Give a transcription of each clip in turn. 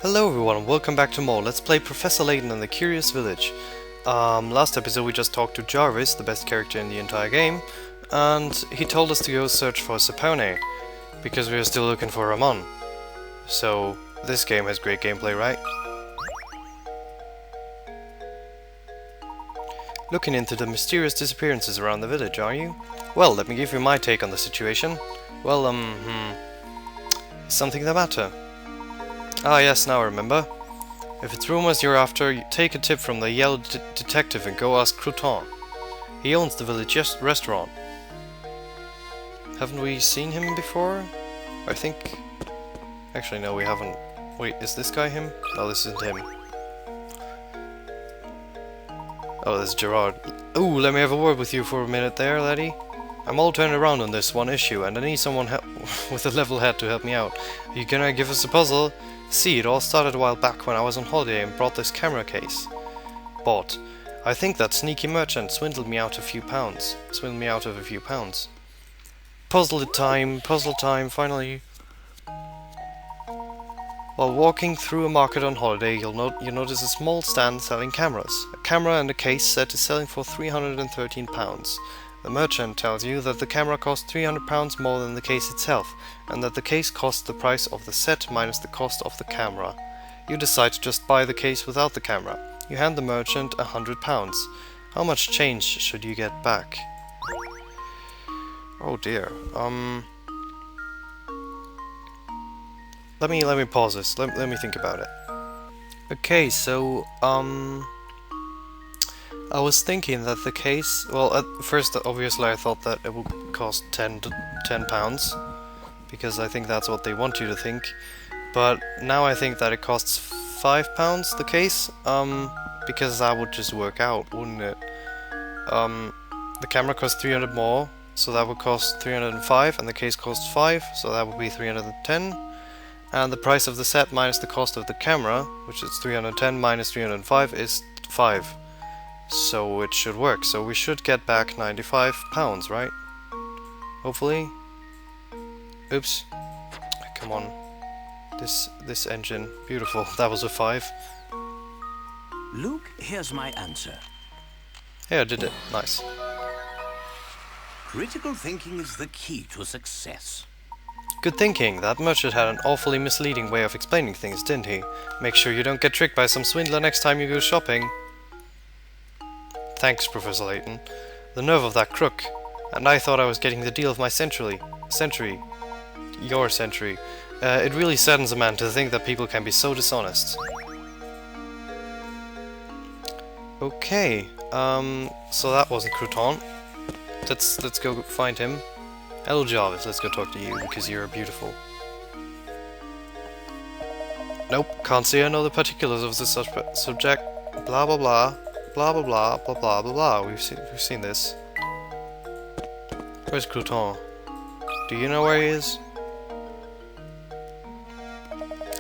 Hello everyone, welcome back to more Let's Play Professor Layton and the Curious Village. Last episode we just talked to Jarvis, the best character in the entire game, and he told us to go search for Sapone, because we are still looking for Ramon. So, this game has great gameplay, right? Looking into the mysterious disappearances around the village, are you? Well, let me give you my take on the situation. Well, is something the matter? Ah yes, now I remember. If it's rumors you're after, you take a tip from the yellow detective and go ask Crouton. He owns the village restaurant. Haven't we seen him before? I think... Actually no, we haven't. Wait, is this guy him? No, this isn't him. Oh, this is Gerard. Ooh, let me have a word with you for a minute there, laddie. I'm all turned around on this one issue, and I need someone with a level head to help me out. Are you gonna give us a puzzle? See, it all started a while back when I was on holiday and brought this camera case. Bought. I think that sneaky merchant swindled me out of a few pounds. Puzzle time, finally. While walking through a market on holiday, you notice a small stand selling cameras. A camera and a case set is selling for £313. The merchant tells you that the camera costs £300 more than the case itself, and that the case costs the price of the set minus the cost of the camera. You decide to just buy the case without the camera. You hand the merchant £100. How much change should you get back? Oh dear. Let me pause this. Let me think about it. Okay, so I was thinking that the case... Well, at first, obviously, I thought that it would cost £10, because I think that's what they want you to think. But now I think that it costs £5, the case, because that would just work out, wouldn't it? The camera costs 300 more, so that would cost 305, and the case costs 5, so that would be 310. And the price of the set minus the cost of the camera, which is 310 minus 305, is 5. So it should work. So we should get back £95, right? Hopefully. Oops. Come on. This engine. Beautiful. That was a 5. Luke, here's my answer. Yeah, I did it. Nice. Critical thinking is the key to success. Good thinking. That merchant had an awfully misleading way of explaining things, didn't he? Make sure you don't get tricked by some swindler next time you go shopping. Thanks, Professor Layton. The nerve of that crook. And I thought I was getting the deal of my century. Your century. It really saddens a man to think that people can be so dishonest. Okay, so that wasn't Crouton. Let's go find him. Hello Jarvis, let's go talk to you, because you're beautiful. Nope, can't say I know the particulars of the subject. Blah blah blah. Blah blah blah blah blah blah blah. We've seen this. Where's Crouton? Do you know where he is?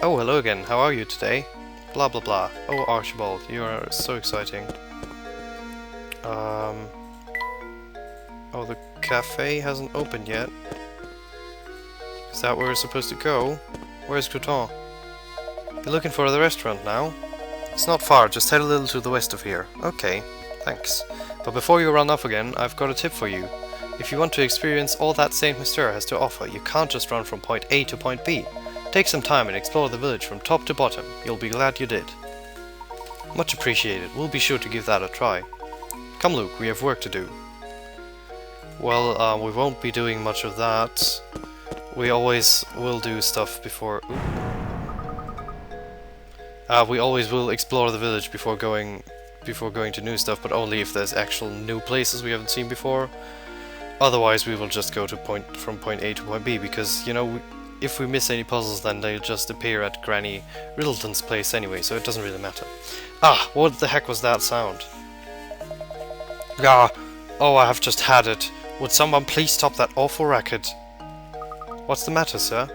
Oh, hello again. How are you today? Blah blah blah. Oh, Archibald, you are so exciting. Oh, the cafe hasn't opened yet. Is that where we're supposed to go? Where's Crouton? You're looking for the restaurant now? It's not far, just head a little to the west of here. Okay, thanks. But before you run off again, I've got a tip for you. If you want to experience all that Saint Mystere has to offer, you can't just run from point A to point B. Take some time and explore the village from top to bottom. You'll be glad you did. Much appreciated. We'll be sure to give that a try. Come Luke, we have work to do. Well, we won't be doing much of that. We always will do stuff before... we always will explore the village before going to new stuff, but only if there's actual new places we haven't seen before. Otherwise, we will just go to from point A to point B, because, you know, if we miss any puzzles, then they'll just appear at Granny Riddleton's place anyway, so it doesn't really matter. Ah, what the heck was that sound? Ah, oh, I have just had it. Would someone please stop that awful racket? What's the matter, sir?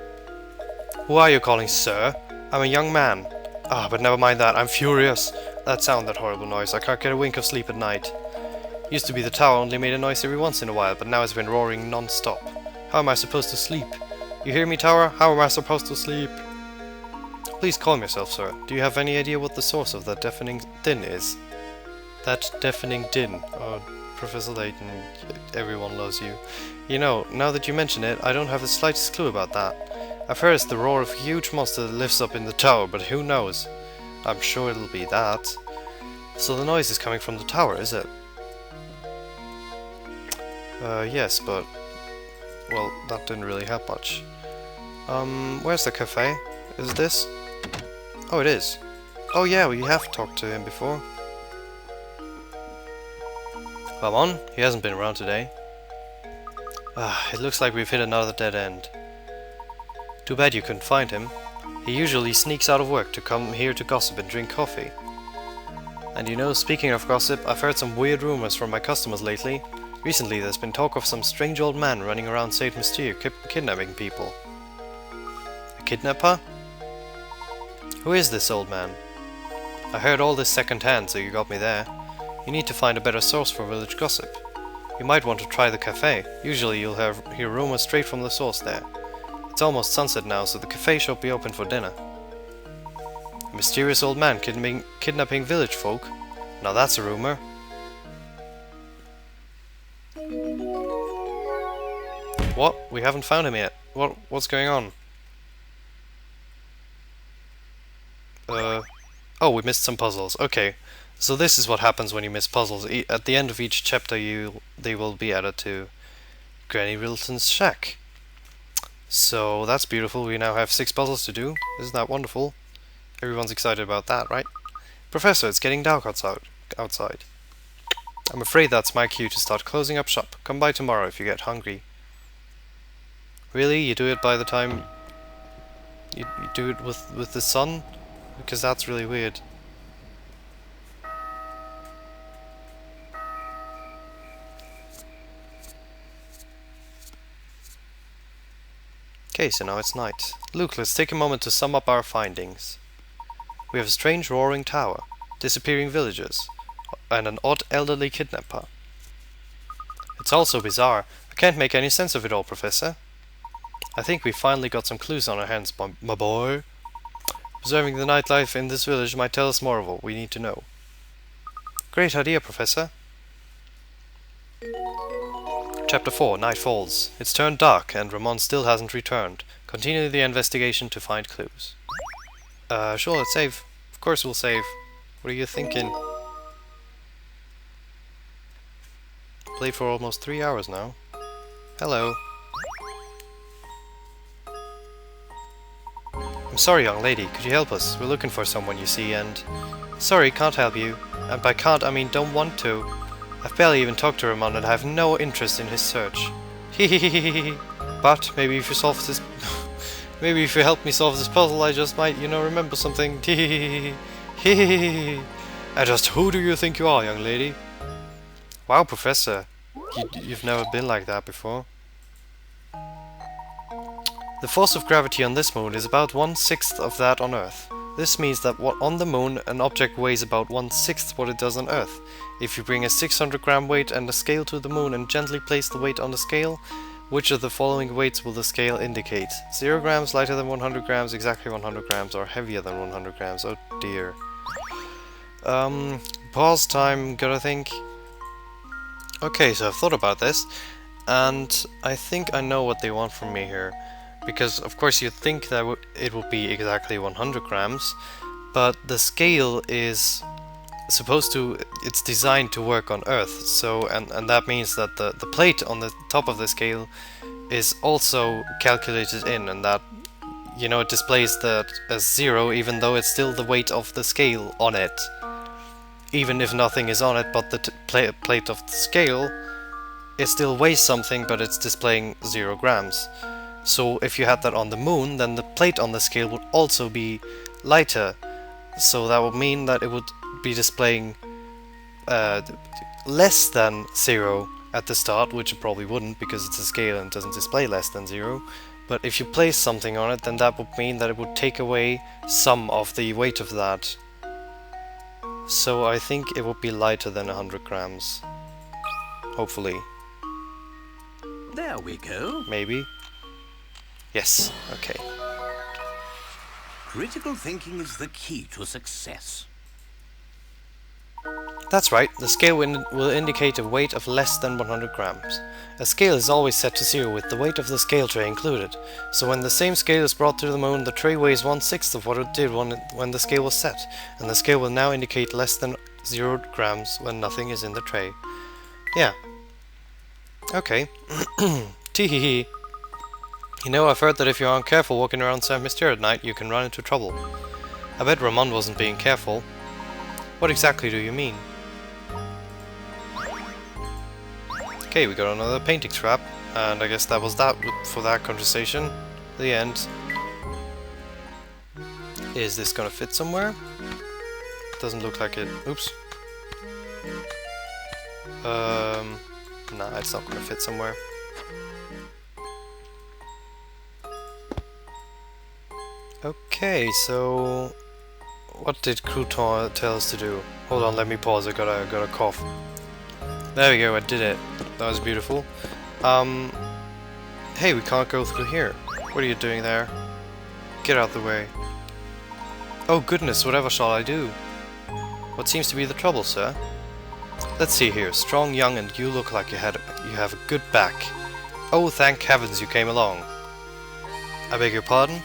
Who are you calling sir? I'm a young man. Ah, but never mind that, I'm furious. That horrible noise, I can't get a wink of sleep at night. Used to be the tower only made a noise every once in a while, but now it's been roaring non-stop. How am I supposed to sleep? You hear me, tower? How am I supposed to sleep? Please calm yourself, sir. Do you have any idea what the source of that deafening din is? That deafening din. Oh, Professor Layton, everyone loves you. You know, now that you mention it, I don't have the slightest clue about that. I've heard it's the roar of a huge monster that lives up in the tower, but who knows? I'm sure it'll be that. So the noise is coming from the tower, is it? Yes, but... well, that didn't really help much. Where's the cafe? Is it this? Oh, it is. Oh yeah, we have talked to him before. Come on, he hasn't been around today. It looks like we've hit another dead end. Too bad you couldn't find him. He usually sneaks out of work to come here to gossip and drink coffee. And you know, speaking of gossip, I've heard some weird rumors from my customers lately. Recently there's been talk of some strange old man running around Saint Mystere kidnapping people. A kidnapper? Who is this old man? I heard all this second-hand, so you got me there. You need to find a better source for village gossip. You might want to try the cafe. Usually you'll hear rumors straight from the source there. It's almost sunset now, so the cafe should be open for dinner. A mysterious old man kidnapping village folk? Now that's a rumor. What? We haven't found him yet. What's going on? Oh, we missed some puzzles. Okay. So this is what happens when you miss puzzles. At the end of each chapter they will be added to Granny Riddleton's shack. So that's beautiful. We now have 6 puzzles to do. Isn't that wonderful? Everyone's excited about that, right? Professor, it's getting dark outside. I'm afraid that's my cue to start closing up shop. Come by tomorrow if you get hungry. Really? You do it by the time... You do it with the sun? Because that's really weird. Okay, so now it's night. Luke, let's take a moment to sum up our findings. We have a strange roaring tower, disappearing villagers, and an odd elderly kidnapper. It's all so bizarre. I can't make any sense of it all, Professor. I think we finally got some clues on our hands, my boy. Observing the nightlife in this village might tell us more of what we need to know. Great idea, Professor. Chapter 4, Night Falls. It's turned dark and Ramon still hasn't returned. Continue the investigation to find clues. Sure, let's save. Of course we'll save. What are you thinking? Played for almost 3 hours now. Hello. I'm sorry, young lady. Could you help us? We're looking for someone, you see, and... Sorry, can't help you. And by can't, I mean don't want to. I've barely even talked to Ramon and I have no interest in his search. Hehehehe. But maybe if you solve this... maybe if you help me solve this puzzle, I just might, you know, remember something. Hehehehe. And just who do you think you are, young lady? Wow, Professor. You've never been like that before. The force of gravity on this moon is about 1/6 of that on Earth. This means that on the moon, an object weighs about 1/6 what it does on Earth. If you bring a 600-gram weight and a scale to the moon and gently place the weight on the scale, which of the following weights will the scale indicate? 0 grams, lighter than 100 grams, exactly 100 grams, or heavier than 100 grams? Oh dear. Pause time, gotta think. Okay, so I've thought about this, and I think I know what they want from me here. Because, of course, you'd think that it would be exactly 100 grams, but the scale is supposed to... it's designed to work on Earth, so... and that means that the plate on the top of the scale is also calculated in, and that, you know, it displays that as 0, even though it's still the weight of the scale on it. Even if nothing is on it but the plate of the scale, it still weighs something, but it's displaying 0 grams. So if you had that on the moon, then the plate on the scale would also be lighter. So that would mean that it would be displaying less than 0 at the start, which it probably wouldn't because it's a scale and doesn't display less than 0. But if you place something on it, then that would mean that it would take away some of the weight of that. So I think it would be lighter than 100 grams. Hopefully. There we go. Maybe. Yes, okay. Critical thinking is the key to success. That's right, the scale will indicate a weight of less than 100 grams. A scale is always set to 0 with the weight of the scale tray included, so when the same scale is brought to the moon, the tray weighs 1/6 of what it did when the scale was set, and the scale will now indicate less than 0 grams when nothing is in the tray. Yeah. Okay. Teehee. You know, I've heard that if you aren't careful walking around Saint Mystere at night, you can run into trouble. I bet Ramon wasn't being careful. What exactly do you mean? Okay, we got another painting scrap, and I guess that was that for that conversation. The end. Is this gonna fit somewhere? Doesn't look like it. Oops. Nah, it's not gonna fit somewhere. Okay, so what did Crouton tell us to do? Hold on, let me pause. I got a cough. There we go. I did it. That was beautiful. Hey, we can't go through here. What are you doing there? Get out of the way. Oh goodness, whatever shall I do? What seems to be the trouble, sir? Let's see here. Strong, young, and you look like you have a good back. Oh, thank heavens you came along. I beg your pardon?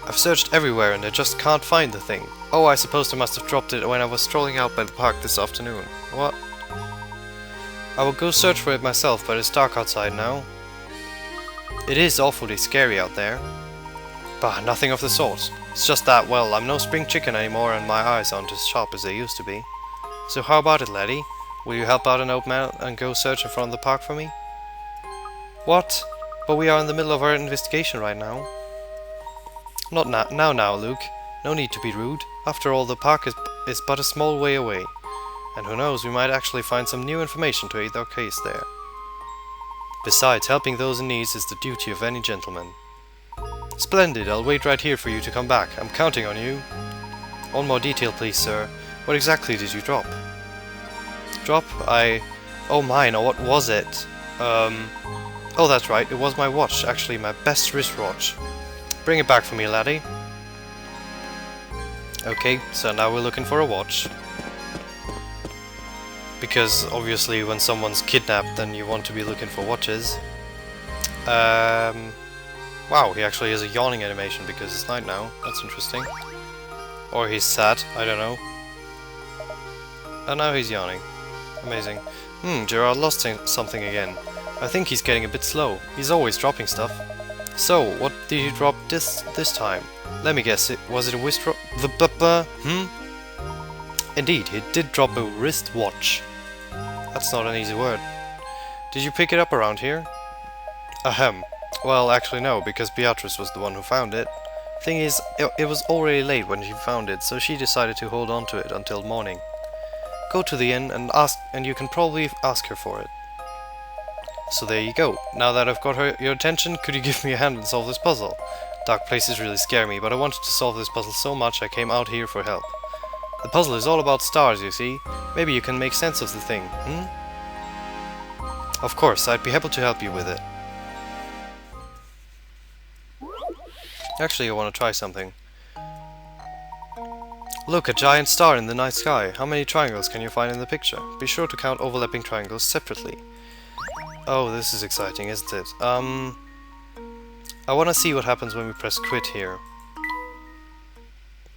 I've searched everywhere and I just can't find the thing. Oh, I suppose I must have dropped it when I was strolling out by the park this afternoon. What? I will go search for it myself, but it's dark outside now. It is awfully scary out there. Bah, nothing of the sort. It's just that, well, I'm no spring chicken anymore and my eyes aren't as sharp as they used to be. So how about it, laddie? Will you help out an old man and go search in front of the park for me? What? But we are in the middle of our investigation right now. Not now, Luke. No need to be rude. After all, the park is but a small way away. And who knows, we might actually find some new information to aid our case there. Besides, helping those in need is the duty of any gentleman. Splendid, I'll wait right here for you to come back. I'm counting on you. One more detail, please, sir. What exactly did you drop? Drop? Oh, mine, or what was it? Oh, that's right, it was my watch. Actually, my best wristwatch. Bring it back for me, laddie. Okay, so now we're looking for a watch. Because, obviously, when someone's kidnapped, then you want to be looking for watches. Wow, he actually has a yawning animation because it's night now. That's interesting. Or he's sad, I don't know. And now he's yawning. Amazing. Gerard lost something again. I think he's getting a bit slow. He's always dropping stuff. So, what did you drop this time? Let me guess, was it a wristwatch? Indeed, he did drop a wristwatch. That's not an easy word. Did you pick it up around here? Ahem. Well, actually no, because Beatrice was the one who found it. Thing is, it was already late when she found it, so she decided to hold on to it until morning. Go to the inn and ask, and you can probably ask her for it. So there you go. Now that I've got your attention, could you give me a hand and solve this puzzle? Dark places really scare me, but I wanted to solve this puzzle so much I came out here for help. The puzzle is all about stars, you see. Maybe you can make sense of the thing, Of course, I'd be happy to help you with it. Actually, I want to try something. Look, a giant star in the night sky. How many triangles can you find in the picture? Be sure to count overlapping triangles separately. Oh, this is exciting, isn't it? I want to see what happens when we press quit here.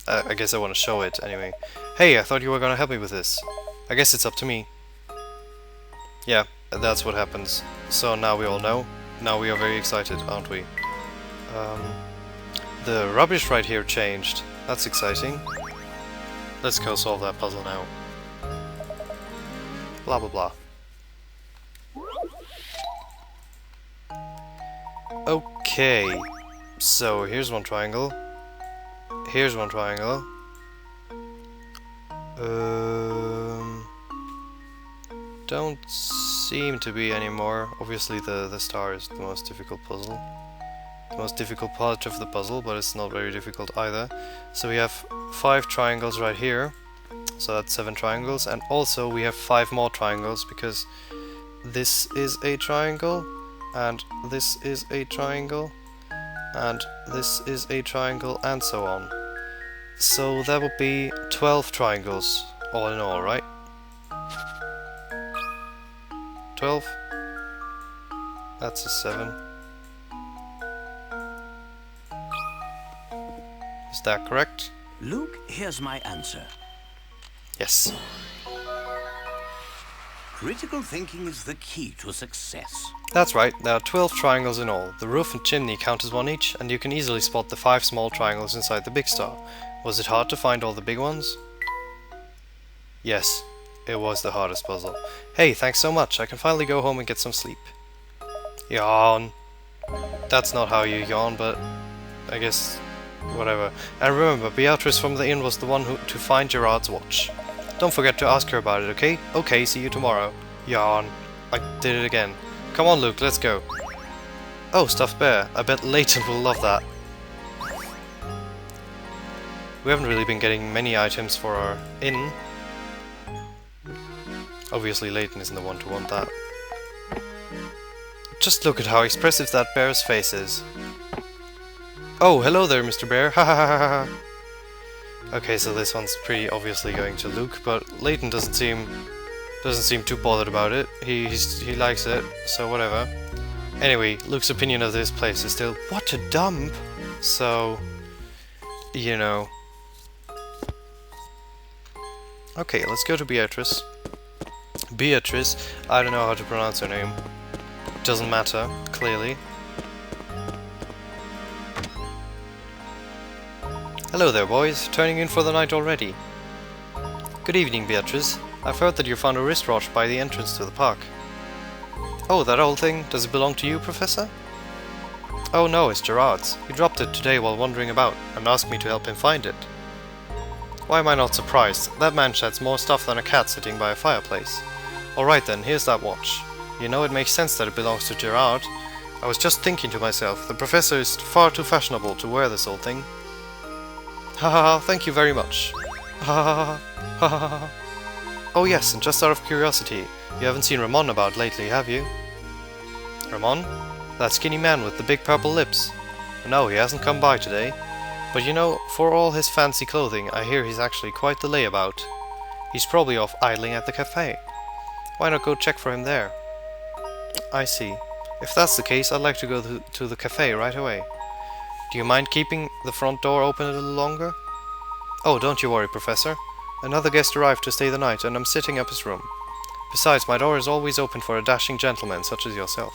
I guess I want to show it, anyway. Hey, I thought you were gonna help me with this. I guess it's up to me. Yeah, that's what happens. So now we all know. Now we are very excited, aren't we? The rubbish right here changed. That's exciting. Let's go solve that puzzle now. Blah blah blah. Okay, so here's one triangle. Here's one triangle. Don't seem to be anymore. Obviously the star is the most difficult puzzle. The most difficult part of the puzzle, but it's not very difficult either. So we have 5 triangles right here. So that's 7 triangles, and also we have 5 more triangles because this is a triangle, and this is a triangle, and this is a triangle, and so on. So that would be 12 triangles all in all, right? 12? That's a 7. Is that correct? Luke, here's my answer. Yes. Critical thinking is the key to success. That's right, there are 12 triangles in all. The roof and chimney count as one each, and you can easily spot the 5 small triangles inside the big star. Was it hard to find all the big ones? Yes, it was the hardest puzzle. Hey, thanks so much, I can finally go home and get some sleep. Yawn. That's not how you yawn, but I guess whatever. And remember, Beatrice from the inn was the one to find Gerard's watch. Don't forget to ask her about it, okay? Okay, see you tomorrow. Yawn. I did it again. Come on, Luke, let's go. Oh, stuffed bear. I bet Layton will love that. We haven't really been getting many items for our inn. Obviously, Layton isn't the one to want that. Just look at how expressive that bear's face is. Oh, hello there, Mr. Bear. Ha ha ha ha ha. Okay, so this one's pretty obviously going to Luke, but Layton doesn't seem too bothered about it. He likes it, so whatever. Anyway, Luke's opinion of this place is still, what a dump! So, you know. Okay, let's go to Beatrice. Beatrice, I don't know how to pronounce her name. Doesn't matter, clearly. Hello there, boys. Turning in for the night already. Good evening, Beatrice. I've heard that you found a wristwatch by the entrance to the park. Oh, that old thing? Does it belong to you, Professor? Oh no, it's Gerard's. He dropped it today while wandering about, and asked me to help him find it. Why am I not surprised? That man sheds more stuff than a cat sitting by a fireplace. Alright then, here's that watch. You know, it makes sense that it belongs to Gerard. I was just thinking to myself, the Professor is far too fashionable to wear this old thing. Ha ha ha, thank you very much. Ha ha ha ha ha. Oh yes, and just out of curiosity, you haven't seen Ramon about lately, have you? Ramon? That skinny man with the big purple lips? No, he hasn't come by today. But you know, for all his fancy clothing, I hear he's actually quite the layabout. He's probably off idling at the cafe. Why not go check for him there? I see. If that's the case, I'd like to go to the cafe right away. Do you mind keeping the front door open a little longer? Oh, don't you worry, Professor. Another guest arrived to stay the night, and I'm sitting up his room. Besides, my door is always open for a dashing gentleman such as yourself.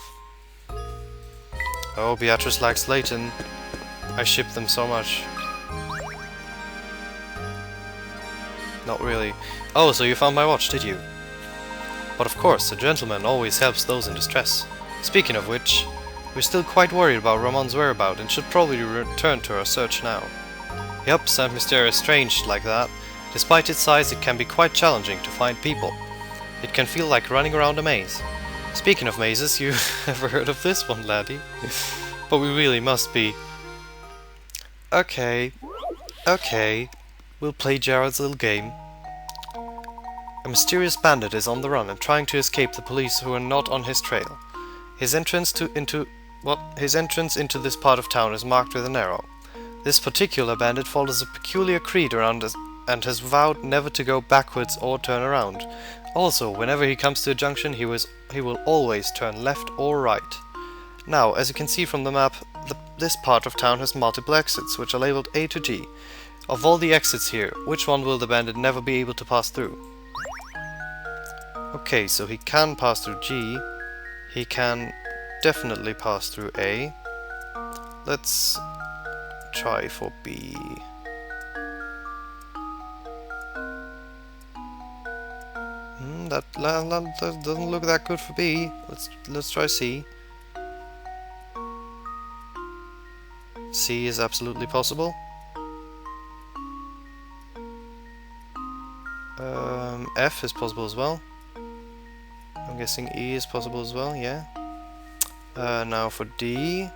Oh, Beatrice likes Layton. I ship them so much. Not really. Oh, so you found my watch, did you? But of course, a gentleman always helps those in distress. Speaking of which, we're still quite worried about Ramon's whereabouts and should probably return to our search now. Yup, Saint Mystere is strange like that. Despite its size, it can be quite challenging to find people. It can feel like running around a maze. Speaking of mazes, you ever heard of this one, laddie? But we really must be. Okay, we'll play Gerard's little game. A mysterious bandit is on the run and trying to escape the police who are not on his trail. His entrance into this part of town is marked with an arrow. This particular bandit follows a peculiar creed around us and has vowed never to go backwards or turn around. Also, whenever he comes to a junction, he will always turn left or right. Now, as you can see from the map, this part of town has multiple exits, which are labeled A to G. Of all the exits here, which one will the bandit never be able to pass through? Okay, so he can pass through G. He can definitely pass through A. Let's try for B. That doesn't look that good for B. Let's try C. C is absolutely possible. F is possible as well. I'm guessing E is possible as well, yeah. Now for D.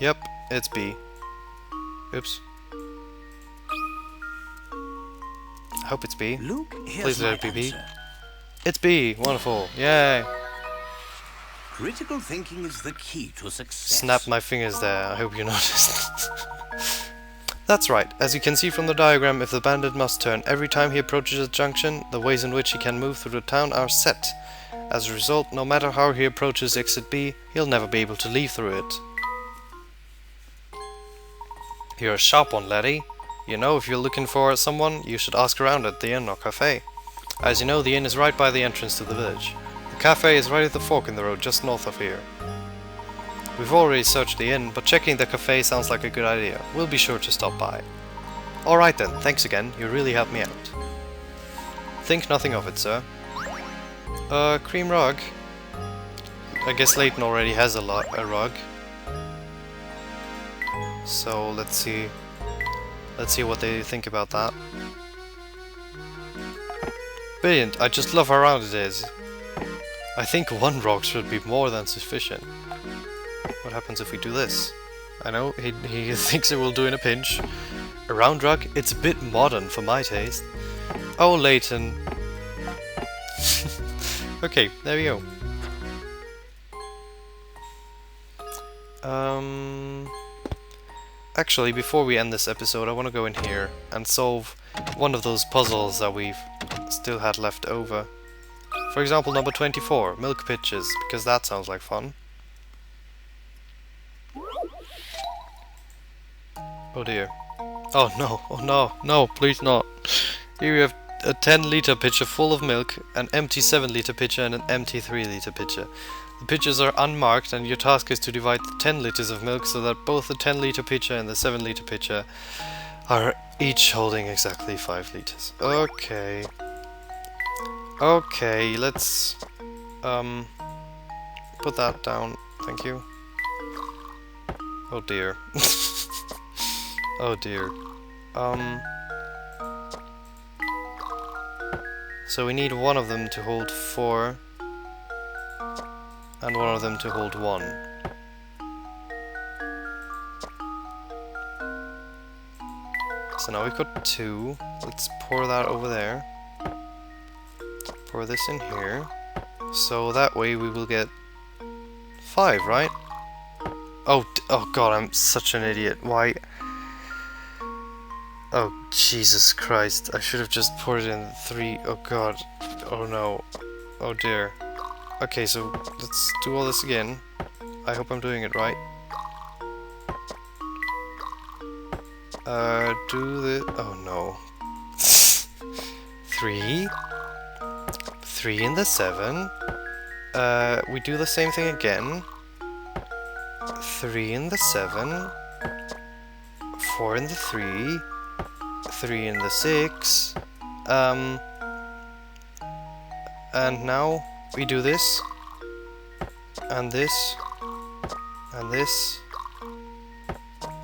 Yep, it's B. Oops. I hope it's B. Luke, Please let it be B. It's B! Wonderful! Yay! Critical thinking is the key to success. Snap my fingers there, I hope you noticed. That's right, as you can see from the diagram, if the bandit must turn every time he approaches a junction, the ways in which he can move through the town are set. As a result, no matter how he approaches exit B, he'll never be able to leave through it. You're a sharp one, laddie. You know, if you're looking for someone, you should ask around at the inn or cafe. As you know, the inn is right by the entrance to the village. The cafe is right at the fork in the road just north of here. We've already searched the inn, but checking the cafe sounds like a good idea. We'll be sure to stop by. Alright then, thanks again, you really helped me out. Think nothing of it, sir. Cream rug. I guess Layton already has a rug. So let's see what they think about that. Brilliant, I just love how round it is. I think one rug should be more than sufficient. What happens if we do this? I know, he thinks it will do in a pinch. A round rug? It's a bit modern for my taste. Oh, Layton. Okay, there we go. Actually, before we end this episode, I want to go in here and solve one of those puzzles that we've still had left over. For example, number 24, milk pitchers, because that sounds like fun. Oh dear. Oh no, oh no, no, please not. Here we have a 10-liter pitcher full of milk, an empty 7-liter pitcher and an empty 3-liter pitcher. The pitchers are unmarked and your task is to divide the 10 liters of milk so that both the 10-liter pitcher and the 7-liter pitcher are each holding exactly 5 liters. Okay. Okay, let's put that down. Thank you. Oh dear. Oh dear. So we need one of them to hold 4 and one of them to hold 1. So now we've got 2. Let's pour that over there. Pour this in here. So that way we will get 5, right? Oh god, I'm such an idiot. Why? Oh, Jesus Christ. I should have just poured it in 3. Oh god. Oh no. Oh dear. Okay, so let's do all this again. I hope I'm doing it right. Do the... Oh no. 3. 3 in the 7. We do the same thing again. 3 in the 7. 4 in the 3. 3 in the 6. And now we do this. And this. And this.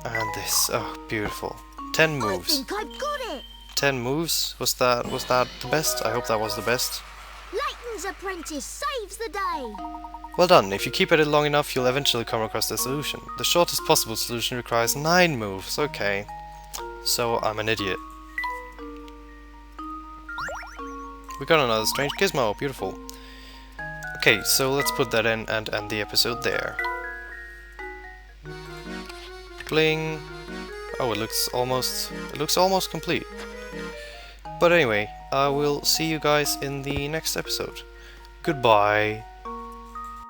And this. Oh, beautiful. 10 moves. I think I've got it. 10 moves? Was that the best? I hope that was the best. Layton's apprentice saves the day. Well done. If you keep at it long enough, you'll eventually come across the solution. The shortest possible solution requires 9 moves. Okay. So I'm an idiot. We got another strange gizmo. Beautiful. Okay, so let's put that in and end the episode there. Bling. Oh, it looks almost complete. But anyway, I will see you guys in the next episode. Goodbye.